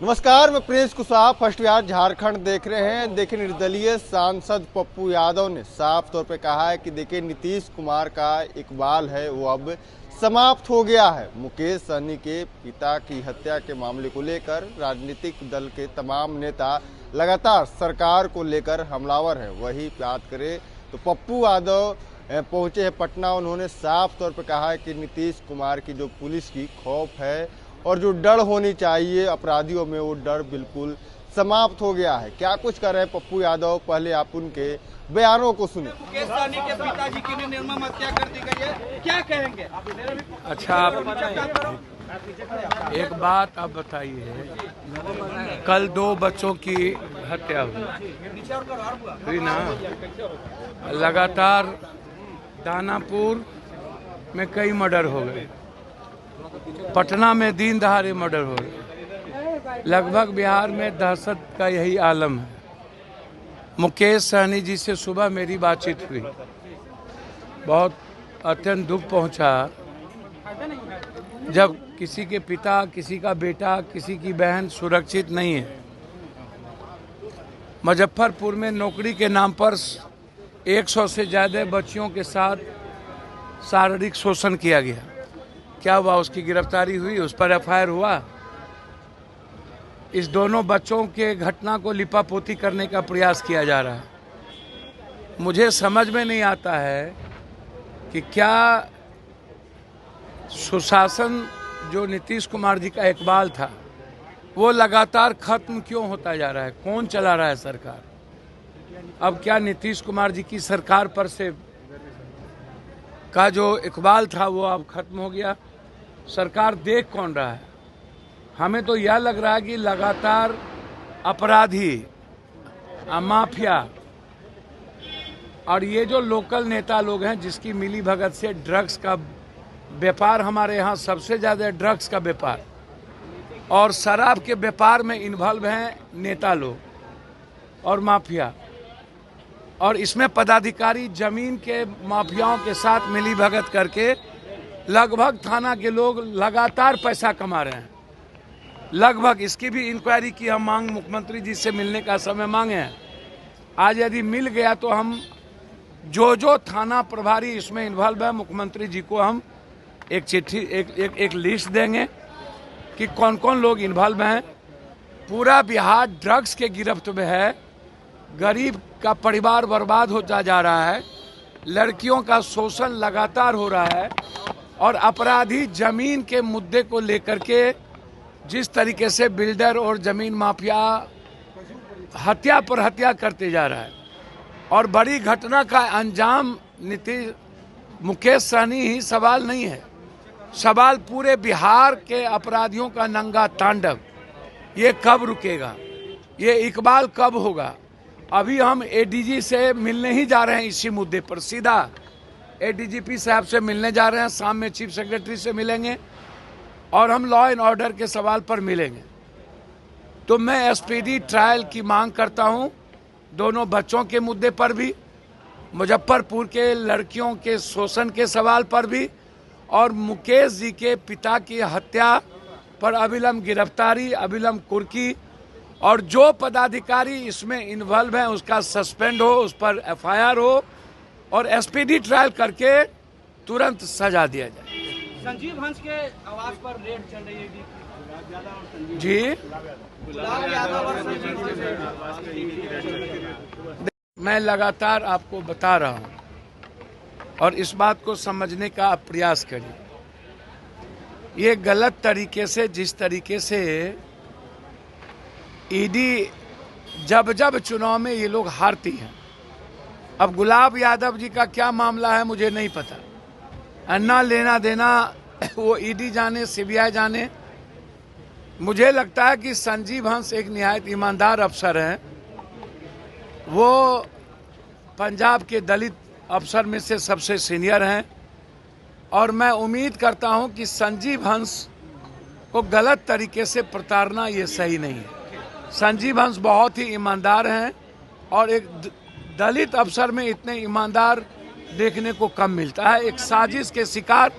नमस्कार, मैं Prince Kushwaha first Bihar Jharkhand देख रहे हैं। देखिए, निर्दलीय सांसद पप्पू यादव ने साफ तौर पे कहा है कि देखिए नीतीश कुमार का इकबाल है वो अब समाप्त हो गया है। मुकेश सहनी के पिता की हत्या के मामले को लेकर राजनीतिक दल के तमाम नेता लगातार सरकार को लेकर हमलावर हैं। वही बात करें तो पप्पू यादव पहुंचे हैं पटना। उन्होंने साफ तौर पर कहा है कि नीतीश कुमार की जो पुलिस की खौफ है और जो डर होनी चाहिए अपराधियों में, वो डर बिल्कुल समाप्त हो गया है। क्या कुछ कर रहे हैं पप्पू यादव, पहले आप उनके बयानों को सुने। मुकेश सहनी के पिताजी की निर्मम हत्या कर दी गई है, क्या कहेंगे? अच्छा, आप एक बात आप बताइए, कल 2 बच्चों की हत्या हुई ना, लगातार दानापुर में कई मर्डर हो गए, पटना में दिन दहाड़े मर्डर हो गए, लगभग बिहार में दहशत का यही आलम है। मुकेश सहनी जी से सुबह मेरी बातचीत हुई, बहुत अत्यंत दुख पहुंचा जब किसी के पिता, किसी का बेटा, किसी की बहन सुरक्षित नहीं है। मुजफ्फरपुर में नौकरी के नाम पर 100 से ज़्यादा बच्चियों के साथ शारीरिक शोषण किया गया। क्या हुआ? उसकी गिरफ्तारी हुई, उस पर एफआईआर हुआ। इस दोनों बच्चों के घटना को लिपापोती करने का प्रयास किया जा रहा है। मुझे समझ में नहीं आता है कि क्या सुशासन जो नीतीश कुमार जी का इकबाल था वो लगातार खत्म क्यों होता जा रहा है? कौन चला रहा है सरकार? अब क्या नीतीश कुमार जी की सरकार पर से का जो इकबाल था वो अब खत्म हो गया? सरकार देख कौन रहा है? हमें तो यह लग रहा है कि लगातार अपराधी, माफिया और ये जो लोकल नेता लोग हैं जिसकी मिली भगत से ड्रग्स का व्यापार, हमारे यहाँ सबसे ज़्यादा ड्रग्स का व्यापार और शराब के व्यापार में इन्वॉल्व हैं नेता लोग और माफिया, और इसमें पदाधिकारी जमीन के माफियाओं के साथ मिली भगत करके लगभग थाना के लोग लगातार पैसा कमा रहे हैं। लगभग इसकी भी इंक्वायरी की हम मांग मुख्यमंत्री जी से मिलने का समय मांगे हैं। आज यदि मिल गया तो हम जो थाना प्रभारी इसमें इन्वॉल्व है, मुख्यमंत्री जी को हम एक चिट्ठी, एक लिस्ट देंगे कि कौन कौन लोग इन्वॉल्व हैं। पूरा बिहार ड्रग्स के गिरफ्त में है, गरीब का परिवार बर्बाद होता जा रहा है, लड़कियों का शोषण लगातार हो रहा है और अपराधी जमीन के मुद्दे को लेकर के जिस तरीके से बिल्डर और जमीन माफिया हत्या पर हत्या करते जा रहा है और बड़ी घटना का अंजाम मुकेश सहनी ही सवाल नहीं है, सवाल पूरे बिहार के अपराधियों का नंगा तांडव। ये कब रुकेगा? ये इकबाल कब होगा? अभी हम एडीजी से मिलने ही जा रहे हैं, इसी मुद्दे पर सीधा एडीजीपी साहब से मिलने जा रहे हैं। शाम में चीफ सेक्रेटरी से मिलेंगे और हम लॉ एंड ऑर्डर के सवाल पर मिलेंगे। तो मैं एसपीडी ट्रायल की मांग करता हूं, दोनों बच्चों के मुद्दे पर भी, मुजफ्फरपुर के लड़कियों के शोषण के सवाल पर भी और मुकेश जी के पिता की हत्या पर अविलंब गिरफ्तारी, अविलंब कुर्की और जो पदाधिकारी इसमें इन्वॉल्व हैं उसका सस्पेंड हो, उस पर एफआईआर हो और एसपीडी ट्रायल करके तुरंत सजा दिया जाए। संजीव हंस के आवास पर रेड चल रही है जी। मैं लगातार आपको बता रहा हूं और इस बात को समझने का आप प्रयास करिए। ये गलत तरीके से, जिस तरीके से ईडी जब चुनाव में ये लोग हारती हैं, अब गुलाब यादव जी का क्या मामला है मुझे नहीं पता, अन्ना लेना देना वो ईडी जाने, सीबीआई जाने। मुझे लगता है कि संजीव हंस एक निहायत ईमानदार अफसर हैं। वो पंजाब के दलित अफसर में से सबसे सीनियर हैं और मैं उम्मीद करता हूं कि संजीव हंस को गलत तरीके से प्रताड़ना ये सही नहीं है। संजीव हंस बहुत ही ईमानदार हैं और एक दलित अफसर में इतने ईमानदार देखने को कम मिलता है। एक साजिश के शिकार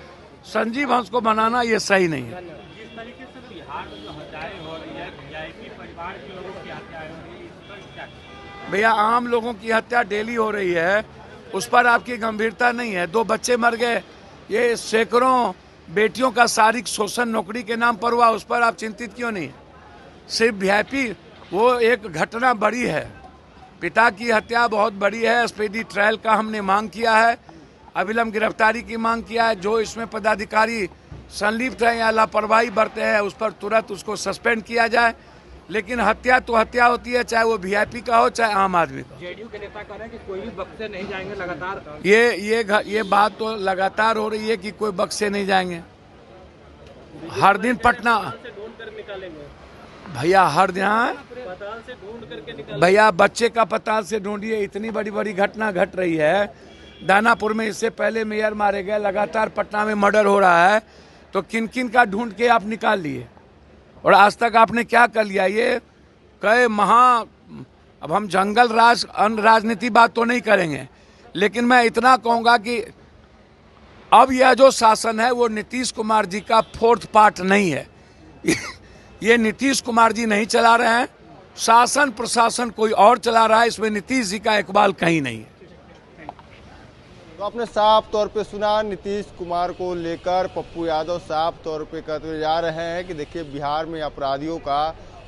संजीव हंस को बनाना ये सही नहीं है। जिस तरीके से बिहार में जो हत्याएं हो रही है, वीआईपी परिवार के लोगों की हत्या हो रही है, इस पर क्या कहें? भैया आम लोगों की हत्या डेली हो रही है, उस पर आपकी गंभीरता नहीं है। 2 बच्चे मर गए, ये सैकड़ों बेटियों का शारीरिक शोषण नौकरी के नाम पर हुआ, उस पर आप चिंतित क्यों नहीं? सिर्फ वीआईपी वो एक घटना बड़ी है, पिता की हत्या बहुत बड़ी है। स्पीडी ट्रायल का हमने मांग किया है, अविलंब गिरफ्तारी की मांग किया है। जो इसमें पदाधिकारी संलिप्त है या लापरवाही बरते हैं उस पर तुरंत उसको सस्पेंड किया जाए। लेकिन हत्या तो हत्या होती है, चाहे वो वीआईपी का हो चाहे आम आदमी का। जेडीयू के नेता कह रहे हैं कि कोई भी बक्से नहीं जाएंगे लगातार। ये बात तो लगातार हो रही है कि कोई बक्से नहीं जाएंगे। हर दिन पटना से ढूंढ कर निकालेंगे, भैया, हर यहाँ पताल से ढूंढ करके निकालेंगे। भैया बच्चे का पताल से ढूंढिए। इतनी बड़ी बड़ी घटना घट रही है। दानापुर में इससे पहले मेयर मारे गए, लगातार पटना में मर्डर हो रहा है, तो किन किन का ढूंढ के आप निकाल लिए? और आज तक आपने क्या कर लिया? ये कई अब हम जंगल राज राजनीति बात तो नहीं करेंगे, लेकिन मैं इतना कहूंगा कि अब यह जो शासन है वो नीतीश कुमार जी का 4th पार्ट नहीं है। ये नीतीश कुमार जी नहीं चला रहे हैं, शासन प्रशासन कोई और चला रहा है। इसमें नीतीश जी का इकबाल कहीं नहीं है। तो आपने साफ तौर पे सुना, नीतीश कुमार को लेकर पप्पू यादव साफ तौर पे कहते जा रहे हैं कि देखिए बिहार में अपराधियों का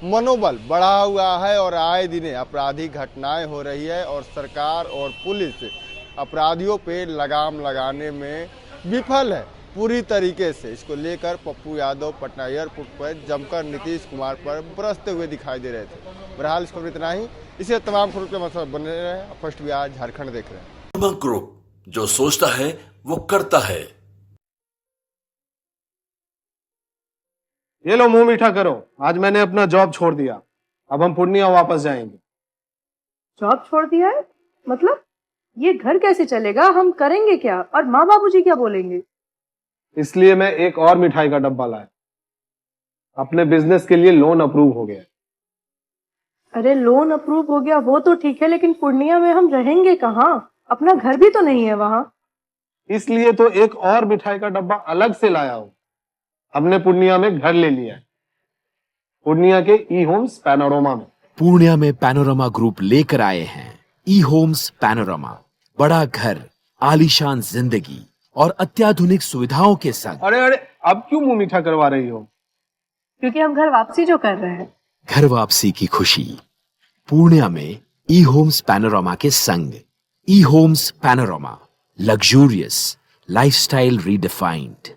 मनोबल बढ़ा हुआ है और आए दिन आपराधिक घटनाएं हो रही है और सरकार और पुलिस अपराधियों पे लगाम लगाने में विफल है पूरी तरीके से। इसको लेकर पप्पू यादव पटना एयरपोर्ट पर जमकर नीतीश कुमार पर बरसते हुए दिखाई दे रहे थे। बहरहाल इस खबर इतना ही। इसे तमाम खबरों के मतलब बने रहे। फर्स्ट बिहार झारखंड देख रहे हैं। ग्रुप, जो सोचता है वो करता है। ये लो मुंह मीठा करो, आज मैंने अपना जॉब छोड़ दिया, अब हम पूर्णिया वापस जाएंगे। जॉब छोड़ दिया है? मतलब ये घर कैसे चलेगा? हम करेंगे क्या? और माँ बाबूजी क्या बोलेंगे? इसलिए मैं एक और मिठाई का डब्बा लाया। अपने बिजनेस के लिए लोन अप्रूव हो गया। अरे लोन अप्रूव हो गया वो तो ठीक है, लेकिन पूर्णिया में हम रहेंगे कहाँ? अपना घर भी तो नहीं है वहाँ। इसलिए तो एक और मिठाई का डब्बा अलग से लाया हूँ। हमने पूर्णिया में घर ले लिया है, पूर्णिया के ई होम्स पैनोरमा में। पूर्णिया में पैनोरमा ग्रुप लेकर आए हैं ई होम्स पैनोरमा। बड़ा घर, आलीशान जिंदगी और अत्याधुनिक सुविधाओं के संग। अरे अब क्यों मुंह मीठा करवा रही हो? क्योंकि हम घर वापसी जो कर रहे हैं। घर वापसी की खुशी पूर्णिया में ई होम्स पैनोरमा के संग। E homes panorama, luxurious lifestyle redefined.